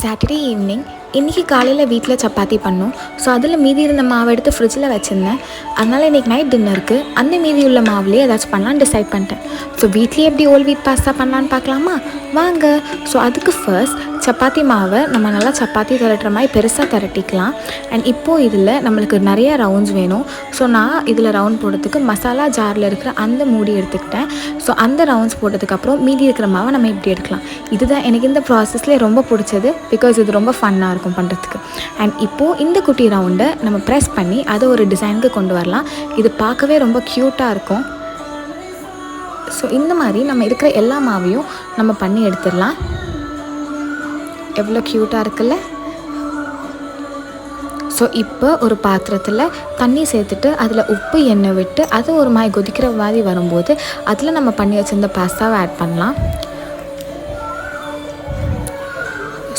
Saturday evening இன்றைக்கி காலையில் வீட்டில் சப்பாத்தி பண்ணோம். ஸோ அதில் மீதி இருந்த மாவை எடுத்து ஃப்ரிட்ஜில் வச்சுருந்தேன். அதனால் இன்றைக்கி நைட் டின்னருக்கு அந்த மீதி உள்ள மாவுலேயே ஏதாச்சும் பண்ணலான்னு டிசைட் பண்ணிட்டேன். ஸோ வீட்லேயே எப்படி ஓல் வீட் பாஸ்தா பண்ணலான்னு பார்க்கலாமா வாங்க. ஸோ அதுக்கு ஃபர்ஸ்ட் சப்பாத்தி மாவை நம்ம நல்லா சப்பாத்தி திரட்டுற மாதிரி பெருசாக திரட்டிக்கலாம். அண்ட் இப்போது இதில் நம்மளுக்கு நிறைய ரவுண்ட்ஸ் வேணும். ஸோ நான் இதில் ரவுண்ட் போடுறதுக்கு மசாலா ஜாரில் இருக்கிற அந்த மூடி எடுத்துக்கிட்டேன். ஸோ அந்த ரவுண்ட்ஸ் போட்டதுக்கப்புறம் மீதி இருக்கிற மாவை நம்ம இப்படி எடுக்கலாம். இதுதான் எனக்கு இந்த ப்ராசஸ்லேயே ரொம்ப பிடிச்சது. பிகாஸ் இது ரொம்ப ஃபன்னாக இருக்கும் பண்ணுறதுக்கு. அண்ட் இப்போது இந்த குட்டி ரவுண்டை நம்ம ப்ரெஸ் பண்ணி அதை ஒரு டிசைனுக்கு கொண்டு வரலாம். இது பார்க்கவே ரொம்ப க்யூட்டாக இருக்கும். ஸோ இந்த மாதிரி நம்ம இருக்கிற எல்லா மாவையும் நம்ம பண்ணி எடுத்துடலாம். எவ்வளோ க்யூட்டாக இருக்குல்ல. ஸோ இப்போ ஒரு பாத்திரத்தில் தண்ணி சேர்த்துட்டு அதில் உப்பு எண்ணெய் விட்டு அது ஒரு மாதிரி கொதிக்கிற மாதிரி வரும்போது அதில் நம்ம பண்ணி வச்சுருந்த பாஸ்தாவை ஆட் பண்ணலாம்.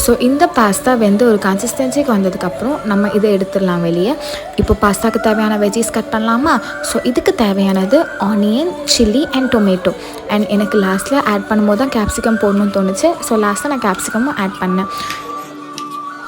ஸோ இந்த பாஸ்தா வெந்து ஒரு கன்சிஸ்டன்சிக்கு வந்ததுக்கப்புறம் நம்ம இதை எடுத்துடலாம் வெளியே. இப்போ பாஸ்தாவுக்கு தேவையான வெஜ்ஜீஸ் கட் பண்ணலாமா. ஸோ இதுக்கு தேவையானது onion, chilli and tomato. And எனக்கு லாஸ்ட்டில் ஆட் பண்ணும்போது தான் கேப்சிகம் போடணும்னு தோணுச்சு. ஸோ லாஸ்ட்டாக நான் கேப்சிகமும் ஆட் பண்ணேன்.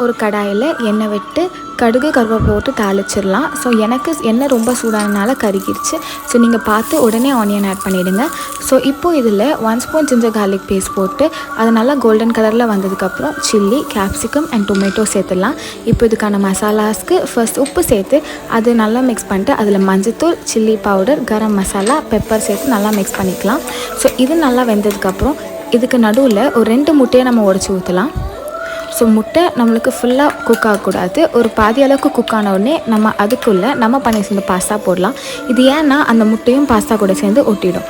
ஒரு கடாயில் எண்ணெய் விட்டு கடுகு கருவேப்பிலை போட்டு தாளிச்சிடலாம். ஸோ எனக்கு எண்ணெய் ரொம்ப சூடானனால கருகிடுச்சு. ஸோ நீங்கள் பார்த்து உடனே ஆனியன் ஆட் பண்ணிவிடுங்க. ஸோ இப்போது இதில் 1 ஸ்பூன் ஜிஞ்சர் கார்லிக் பேஸ்ட் போட்டு அது நல்லா கோல்டன் கலரில் வந்ததுக்கப்புறம் சில்லி, கேப்சிகம் அண்ட் டொமேட்டோ சேர்த்துடலாம். இப்போ இதுக்கான மசாலாஸ்க்கு ஃபர்ஸ்ட் உப்பு சேர்த்து அது நல்லா மிக்ஸ் பண்ணிட்டு அதில் மஞ்சத்தூள், chilli powder, garam masala, pepper சேர்த்து நல்லா மிக்ஸ் பண்ணிக்கலாம். ஸோ இது நல்லா வெந்ததுக்கப்புறம் இதுக்கு நடுவில் ஒரு 2 முட்டையை நம்ம உடச்சி ஊற்றலாம். ஸோ முட்டை நம்மளுக்கு ஃபுல்லாக குக் ஆகக்கூடாது. ஒரு பாதி அளவுக்கு குக் ஆன உடனே நம்ம அதுக்குள்ளே நம்ம பண்ணி சேர்ந்து பாஸ்தா போடலாம். இது ஏன்னா அந்த முட்டையும் பாஸ்தா கூட சேர்ந்து ஒட்டிடும்.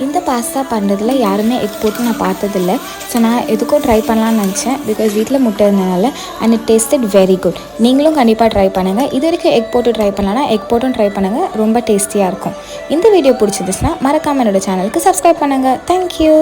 இந்த பாஸ்தா பண்ணுறதுல யாருமே எக் போட்டு நான் பார்த்ததில்ல. ஸோ நான் எதுக்கும் ட்ரை பண்ணலான்னு நினச்சேன். பிகாஸ் வீட்டில் முட்டை இருந்ததுனால and it tasted very good. நீங்களும் கண்டிப்பாக ட்ரை பண்ணுங்கள். இது வரைக்கும் எக் போட்டு ட்ரை பண்ணலான்னா எக் போட்டும் ட்ரை பண்ணுங்கள். ரொம்ப டேஸ்டியாக இருக்கும். இந்த வீடியோ பிடிச்சிருந்துச்சுன்னா மறக்காமல் என்னோடய சேனலுக்கு சப்ஸ்கிரைப் பண்ணுங்கள். தேங்க்யூ.